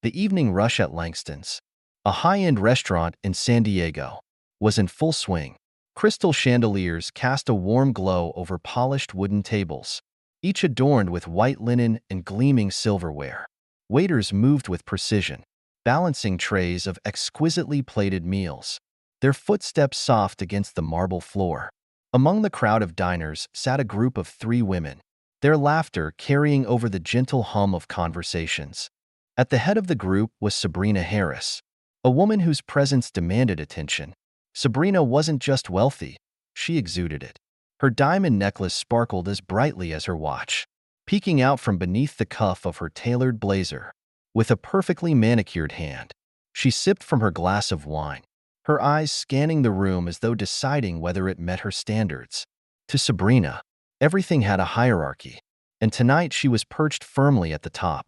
The evening rush at Langston's, a high-end restaurant in San Diego, was in full swing. Crystal chandeliers cast a warm glow over polished wooden tables, each adorned with white linen and gleaming silverware. Waiters moved with precision, balancing trays of exquisitely plated meals, their footsteps soft against the marble floor. Among the crowd of diners sat a group of 3 women, their laughter carrying over the gentle hum of conversations. At the head of the group was Sabrina Harris, a woman whose presence demanded attention. Sabrina wasn't just wealthy, she exuded it. Her diamond necklace sparkled as brightly as her watch, peeking out from beneath the cuff of her tailored blazer. With a perfectly manicured hand, she sipped from her glass of wine, her eyes scanning the room as though deciding whether it met her standards. To Sabrina, everything had a hierarchy, and tonight she was perched firmly at the top.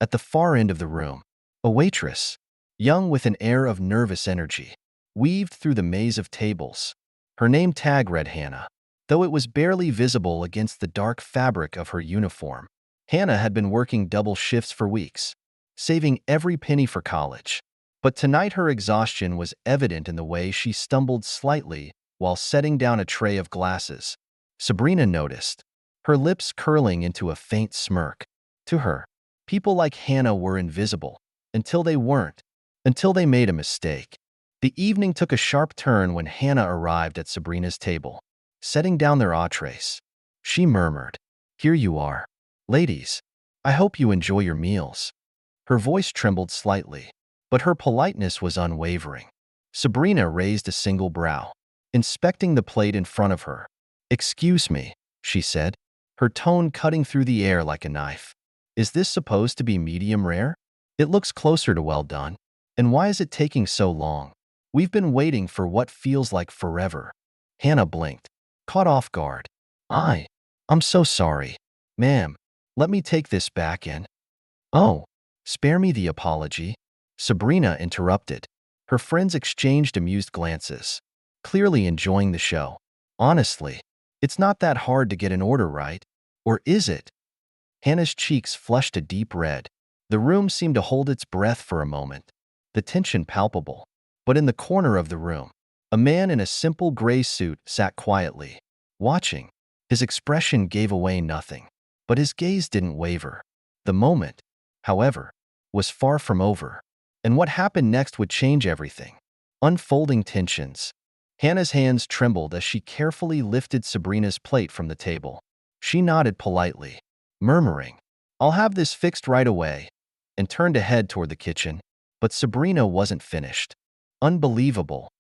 At the far end of the room, a waitress, young with an air of nervous energy, weaved through the maze of tables. Her name tag read Hannah, though it was barely visible against the dark fabric of her uniform. Hannah had been working double shifts for weeks, saving every penny for college. But tonight her exhaustion was evident in the way she stumbled slightly while setting down a tray of glasses. Sabrina noticed, her lips curling into a faint smirk. To her, people like Hannah were invisible, until they weren't, until they made a mistake. The evening took a sharp turn when Hannah arrived at Sabrina's table, setting down their entrees. She murmured, "Here you are. Ladies, I hope you enjoy your meals." Her voice trembled slightly, but her politeness was unwavering. Sabrina raised a single brow, inspecting the plate in front of her. "Excuse me," she said, her tone cutting through the air like a knife. "Is this supposed to be medium rare? It looks closer to well done. And why is it taking so long? We've been waiting for what feels like forever." Hannah blinked, caught off guard. I'm so sorry. Ma'am, let me take this back and—" "Oh, spare me the apology," Sabrina interrupted. Her friends exchanged amused glances, clearly enjoying the show. "Honestly, it's not that hard to get an order right. Or is it?" Hannah's cheeks flushed a deep red. The room seemed to hold its breath for a moment, the tension palpable. But in the corner of the room, a man in a simple gray suit sat quietly, watching. His expression gave away nothing, but his gaze didn't waver. The moment, however, was far from over, and what happened next would change everything. Unfolding tensions. Hannah's hands trembled as she carefully lifted Sabrina's plate from the table. She nodded politely, murmuring, "I'll have this fixed right away," and turned to head toward the kitchen. But Sabrina wasn't finished. "Unbelievable,"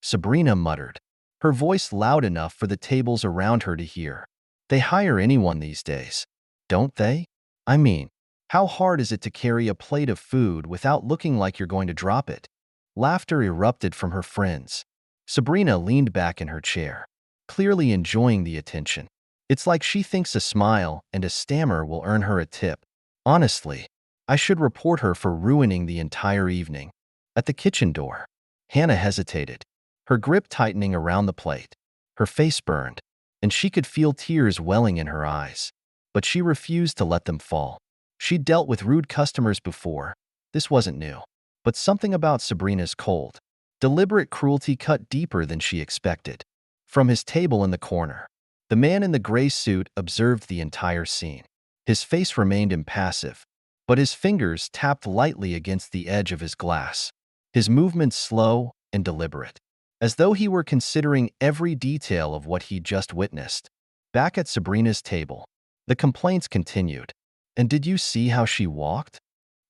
Sabrina muttered, her voice loud enough for the tables around her to hear. "They hire anyone these days, don't they? I mean, how hard is it to carry a plate of food without looking like you're going to drop it?" Laughter erupted from her friends. Sabrina leaned back in her chair, clearly enjoying the attention. It's like she thinks a smile and a stammer will earn her a tip. Honestly, I should report her for ruining the entire evening. At the kitchen door, Hannah hesitated, her grip tightening around the plate. Her face burned, and she could feel tears welling in her eyes. But she refused to let them fall. She'd dealt with rude customers before. This wasn't new. But something about Sabrina's cold, deliberate cruelty cut deeper than she expected. From his table in the corner, the man in the gray suit observed the entire scene. His face remained impassive, but his fingers tapped lightly against the edge of his glass, his movements slow and deliberate, as though he were considering every detail of what he'd just witnessed. Back at Sabrina's table, the complaints continued. "And did you see how she walked?"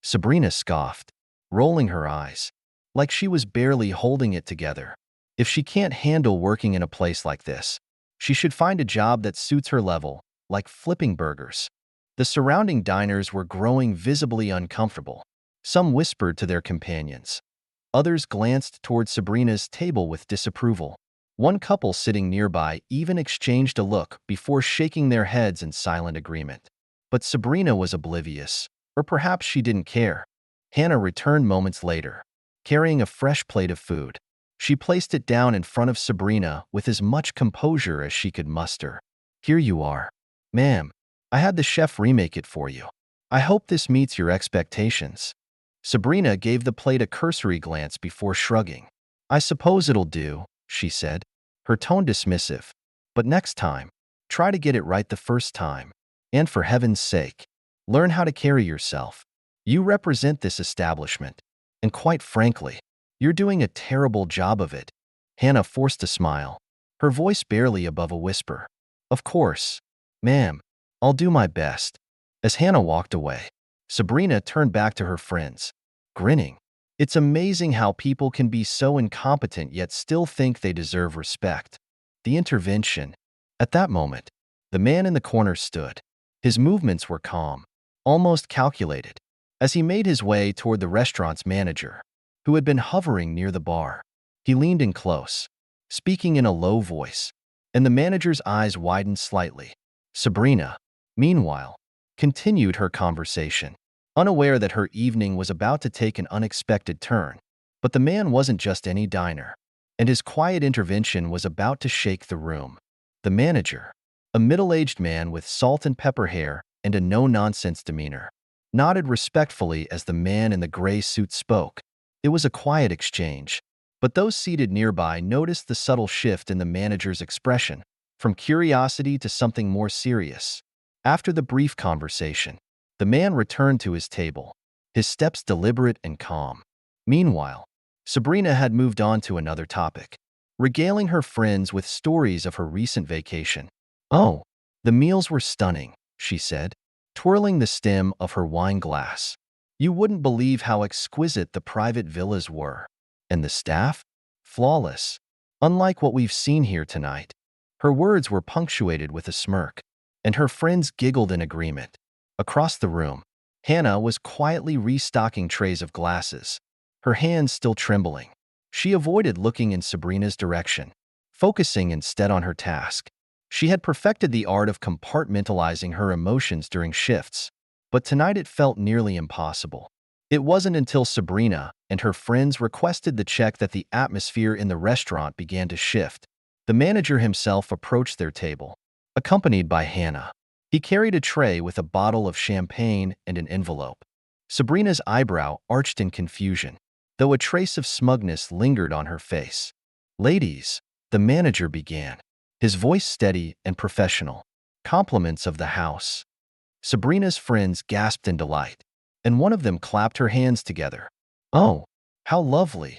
Sabrina scoffed, rolling her eyes, like she was barely holding it together. If she can't handle working in a place like this, she should find a job that suits her level, like flipping burgers. The surrounding diners were growing visibly uncomfortable. Some whispered to their companions. Others glanced toward Sabrina's table with disapproval. One couple sitting nearby even exchanged a look before shaking their heads in silent agreement. But Sabrina was oblivious, or perhaps she didn't care. Hannah returned moments later, carrying a fresh plate of food. She placed it down in front of Sabrina with as much composure as she could muster. "Here you are. Ma'am, I had the chef remake it for you. I hope this meets your expectations." Sabrina gave the plate a cursory glance before shrugging. I suppose it'll do, she said, her tone dismissive. But next time, try to get it right the first time. And for heaven's sake, learn how to carry yourself. You represent this establishment. And quite frankly, you're doing a terrible job of it. Hannah forced a smile, her voice barely above a whisper. Of course, ma'am, I'll do my best. As Hannah walked away, Sabrina turned back to her friends, grinning. It's amazing how people can be so incompetent yet still think they deserve respect. The intervention. At that moment, the man in the corner stood. His movements were calm, almost calculated, as he made his way toward the restaurant's manager, who had been hovering near the bar. He leaned in close, speaking in a low voice, and the manager's eyes widened slightly. Sabrina, meanwhile, continued her conversation, unaware that her evening was about to take an unexpected turn. But the man wasn't just any diner, and his quiet intervention was about to shake the room. The manager, a middle-aged man with salt and pepper hair and a no-nonsense demeanor, nodded respectfully as the man in the gray suit spoke. It was a quiet exchange, but those seated nearby noticed the subtle shift in the manager's expression, from curiosity to something more serious. After the brief conversation, the man returned to his table, his steps deliberate and calm. Meanwhile, Sabrina had moved on to another topic, regaling her friends with stories of her recent vacation. Oh, the meals were stunning, she said, twirling the stem of her wine glass. You wouldn't believe how exquisite the private villas were. And the staff? Flawless. Unlike what we've seen here tonight. Her words were punctuated with a smirk, and her friends giggled in agreement. Across the room, Hannah was quietly restocking trays of glasses, her hands still trembling. She avoided looking in Sabrina's direction, focusing instead on her task. She had perfected the art of compartmentalizing her emotions during shifts, but tonight it felt nearly impossible. It wasn't until Sabrina and her friends requested the check that the atmosphere in the restaurant began to shift. The manager himself approached their table, accompanied by Hannah. He carried a tray with a bottle of champagne and an envelope. Sabrina's eyebrow arched in confusion, though a trace of smugness lingered on her face. Ladies, the manager began, his voice steady and professional. Compliments of the house. Sabrina's friends gasped in delight, and one of them clapped her hands together. Oh, how lovely.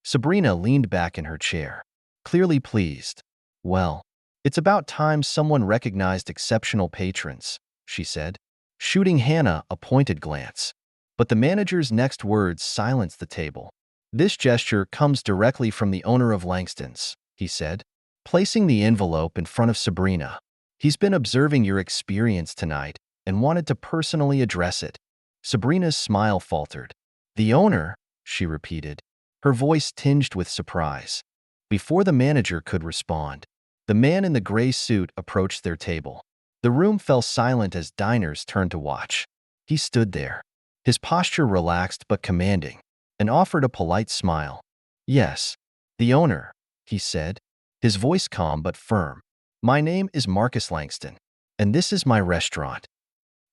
Sabrina leaned back in her chair, clearly pleased. Well, it's about time someone recognized exceptional patrons, she said, shooting Hannah a pointed glance. But the manager's next words silenced the table. This gesture comes directly from the owner of Langston's, he said, placing the envelope in front of Sabrina. He's been observing your experience tonight and wanted to personally address it. Sabrina's smile faltered. The owner, she repeated, her voice tinged with surprise. Before the manager could respond, the man in the gray suit approached their table. The room fell silent as diners turned to watch. He stood there, his posture relaxed but commanding, and offered a polite smile. Yes, the owner, he said, his voice calm but firm. My name is Marcus Langston, and this is my restaurant.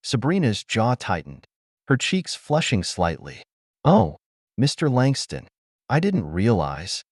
Sabrina's jaw tightened, her cheeks flushing slightly. Oh, Mr. Langston, I didn't realize.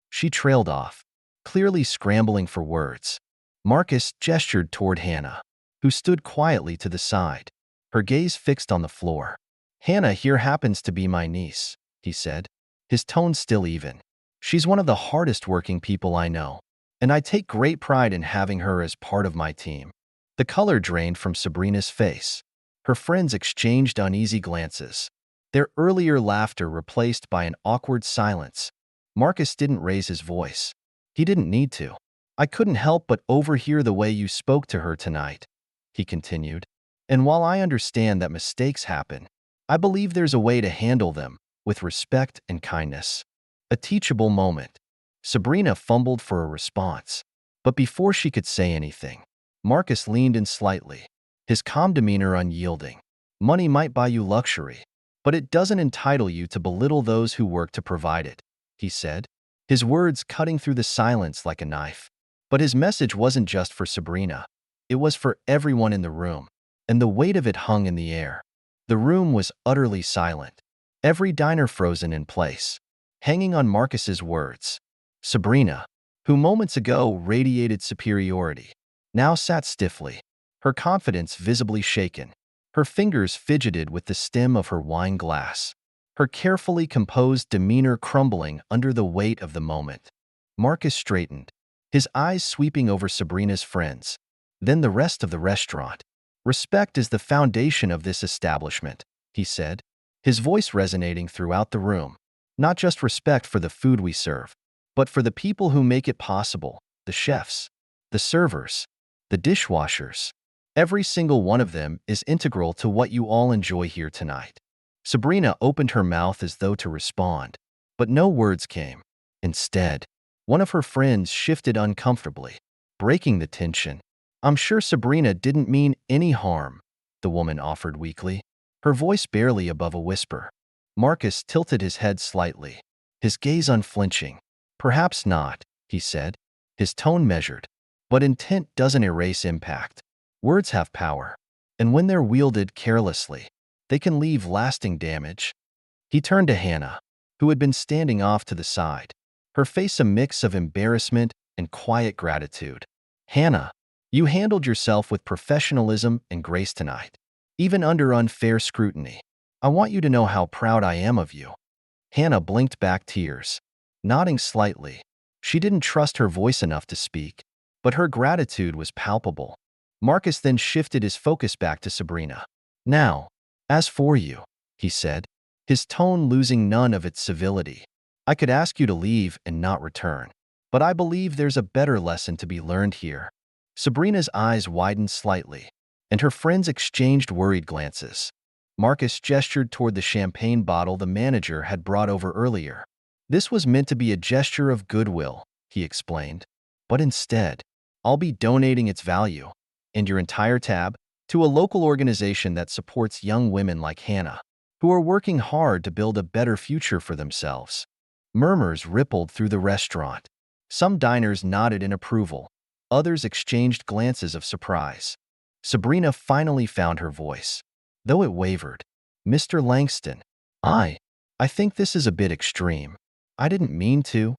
She trailed off, clearly scrambling for words. Marcus gestured toward Hannah, who stood quietly to the side, her gaze fixed on the floor. Hannah here happens to be my niece, he said, his tone still even. She's one of the hardest working people I know, and I take great pride in having her as part of my team. The color drained from Sabrina's face. Her friends exchanged uneasy glances, their earlier laughter replaced by an awkward silence. Marcus didn't raise his voice. He didn't need to. I couldn't help but overhear the way you spoke to her tonight, he continued. And while I understand that mistakes happen, I believe there's a way to handle them with respect and kindness. A teachable moment. Sabrina fumbled for a response, but before she could say anything, Marcus leaned in slightly, his calm demeanor unyielding. Money might buy you luxury, but it doesn't entitle you to belittle those who work to provide it, he said, his words cutting through the silence like a knife. But his message wasn't just for Sabrina. It was for everyone in the room, and the weight of it hung in the air. The room was utterly silent. every diner frozen in place, hanging on Marcus's words. Sabrina, who moments ago radiated superiority, now sat stiffly, her confidence visibly shaken. Her fingers fidgeted with the stem of her wine glass, her carefully composed demeanor crumbling under the weight of the moment. Marcus straightened, his eyes sweeping over Sabrina's friends, then the rest of the restaurant. "Respect is the foundation of this establishment," he said, his voice resonating throughout the room. "Not just respect for the food we serve, but for the people who make it possible, the chefs, the servers, the dishwashers. Every single one of them is integral to what you all enjoy here tonight." Sabrina opened her mouth as though to respond, but no words came. Instead, one of her friends shifted uncomfortably, breaking the tension. "I'm sure Sabrina didn't mean any harm," the woman offered weakly, her voice barely above a whisper. Marcus tilted his head slightly, his gaze unflinching. "Perhaps not," he said, his tone measured. "But intent doesn't erase impact. Words have power, and when they're wielded carelessly, they can leave lasting damage." He turned to Hannah, who had been standing off to the side, her face a mix of embarrassment and quiet gratitude. "Hannah, you handled yourself with professionalism and grace tonight, even under unfair scrutiny. I want you to know how proud I am of you." Hannah blinked back tears, nodding slightly. She didn't trust her voice enough to speak, but her gratitude was palpable. Marcus then shifted his focus back to Sabrina. "Now, as for you," he said, his tone losing none of its civility, "I could ask you to leave and not return, but I believe there's a better lesson to be learned here." Sabrina's eyes widened slightly, and her friends exchanged worried glances. Marcus gestured toward the champagne bottle the manager had brought over earlier. "This was meant to be a gesture of goodwill," he explained, "but instead, I'll be donating its value, and your entire tab, to a local organization that supports young women like Hannah, who are working hard to build a better future for themselves." Murmurs rippled through the restaurant. Some diners nodded in approval, others exchanged glances of surprise. Sabrina finally found her voice, though it wavered. "Mr. Langston, I think this is a bit extreme. I didn't mean to."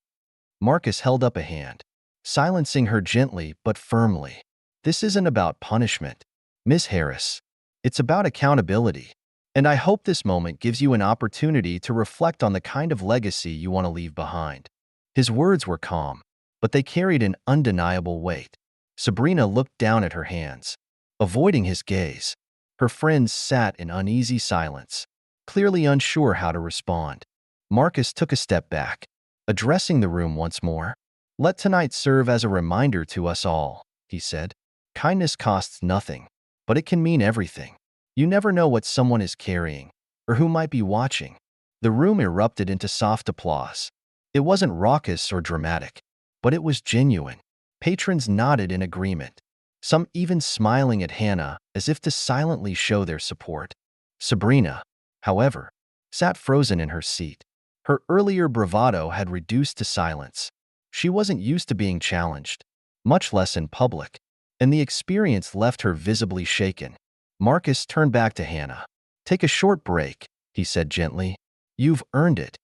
Marcus held up a hand, silencing her gently but firmly. "This isn't about punishment, Miss Harris. It's about accountability. And I hope this moment gives you an opportunity to reflect on the kind of legacy you want to leave behind." His words were calm, but they carried an undeniable weight. Sabrina looked down at her hands, avoiding his gaze. Her friends sat in uneasy silence, clearly unsure how to respond. Marcus took a step back, addressing the room once more. "Let tonight serve as a reminder to us all," he said. "Kindness costs nothing, but it can mean everything. You never know what someone is carrying, or who might be watching." The room erupted into soft applause. It wasn't raucous or dramatic, but it was genuine. Patrons nodded in agreement, some even smiling at Hannah as if to silently show their support. Sabrina, however, sat frozen in her seat. Her earlier bravado had reduced to silence. She wasn't used to being challenged, much less in public, and the experience left her visibly shaken. Marcus turned back to Hannah. "Take a short break," he said gently. "You've earned it."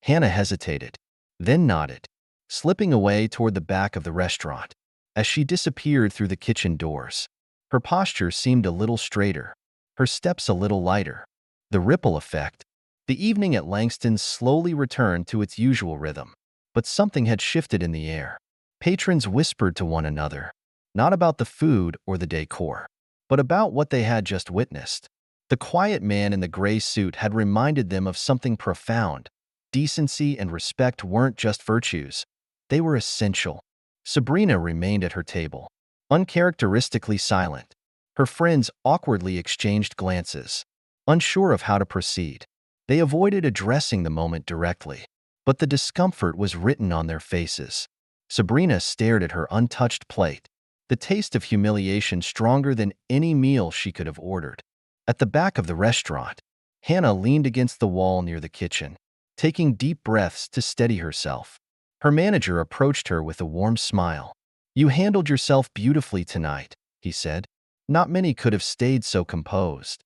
Hannah hesitated, then nodded, slipping away toward the back of the restaurant. As she disappeared through the kitchen doors, her posture seemed a little straighter, her steps a little lighter. The ripple effect. The evening at Langston's slowly returned to its usual rhythm, but something had shifted in the air. Patrons whispered to one another, not about the food or the decor, but about what they had just witnessed. The quiet man in the gray suit had reminded them of something profound. Decency and respect weren't just virtues, they were essential. Sabrina remained at her table, uncharacteristically silent. Her friends awkwardly exchanged glances, unsure of how to proceed. They avoided addressing the moment directly, but the discomfort was written on their faces. Sabrina stared at her untouched plate, the taste of humiliation stronger than any meal she could have ordered. At the back of the restaurant, Hannah leaned against the wall near the kitchen, taking deep breaths to steady herself. Her manager approached her with a warm smile. "You handled yourself beautifully tonight," he said. "Not many could have stayed so composed."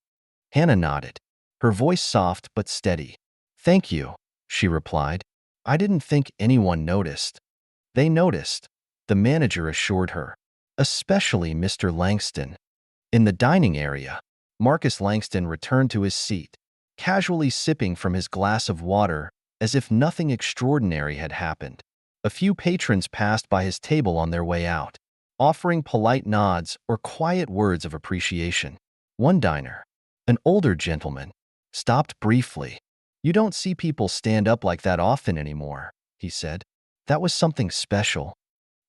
Hannah nodded, her voice soft but steady. "Thank you," she replied. "I didn't think anyone noticed." "They noticed," the manager assured her, "especially Mr. Langston." In the dining area, Marcus Langston returned to his seat, casually sipping from his glass of water as if nothing extraordinary had happened. A few patrons passed by his table on their way out, offering polite nods or quiet words of appreciation. One diner, an older gentleman, stopped briefly. "You don't see people stand up like that often anymore," he said. "That was something special."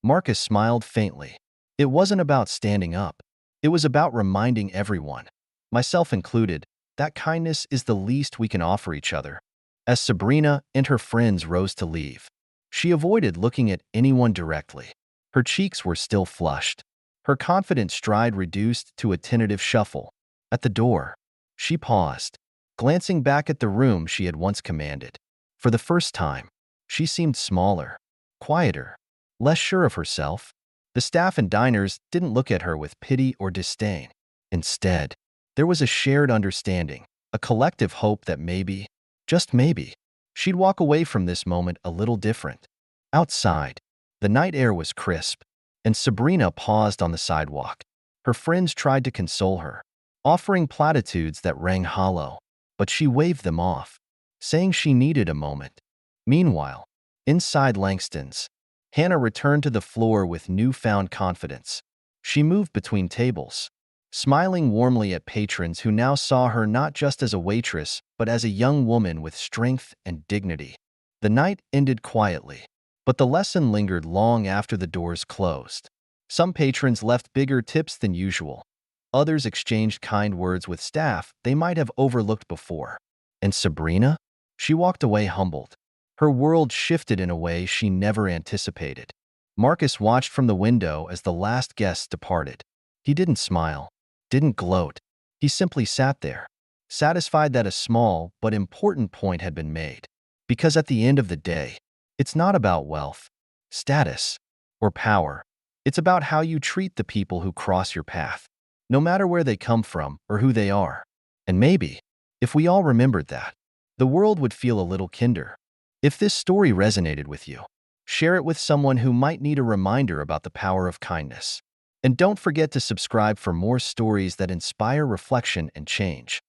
Marcus smiled faintly. "It wasn't about standing up. It was about reminding everyone, myself included, that kindness is the least we can offer each other." As Sabrina and her friends rose to leave, she avoided looking at anyone directly. Her cheeks were still flushed. Her confident stride reduced to a tentative shuffle. At the door, she paused, glancing back at the room she had once commanded. For the first time, she seemed smaller, quieter, less sure of herself. The staff and diners didn't look at her with pity or disdain. Instead, there was a shared understanding, a collective hope that maybe, just maybe, she'd walk away from this moment a little different. Outside, the night air was crisp, and Sabrina paused on the sidewalk. Her friends tried to console her, offering platitudes that rang hollow, but she waved them off, saying she needed a moment. Meanwhile, inside Langston's, Hannah returned to the floor with newfound confidence. She moved between tables, smiling warmly at patrons who now saw her not just as a waitress, but as a young woman with strength and dignity. The night ended quietly, but the lesson lingered long after the doors closed. Some patrons left bigger tips than usual. Others exchanged kind words with staff they might have overlooked before. And Sabrina? She walked away humbled. Her world shifted in a way she never anticipated. Marcus watched from the window as the last guests departed. He didn't smile, didn't gloat. He simply sat there, satisfied that a small but important point had been made. Because at the end of the day, it's not about wealth, status, or power. It's about how you treat the people who cross your path, no matter where they come from or who they are. And maybe, if we all remembered that, the world would feel a little kinder. If this story resonated with you, share it with someone who might need a reminder about the power of kindness. And don't forget to subscribe for more stories that inspire reflection and change.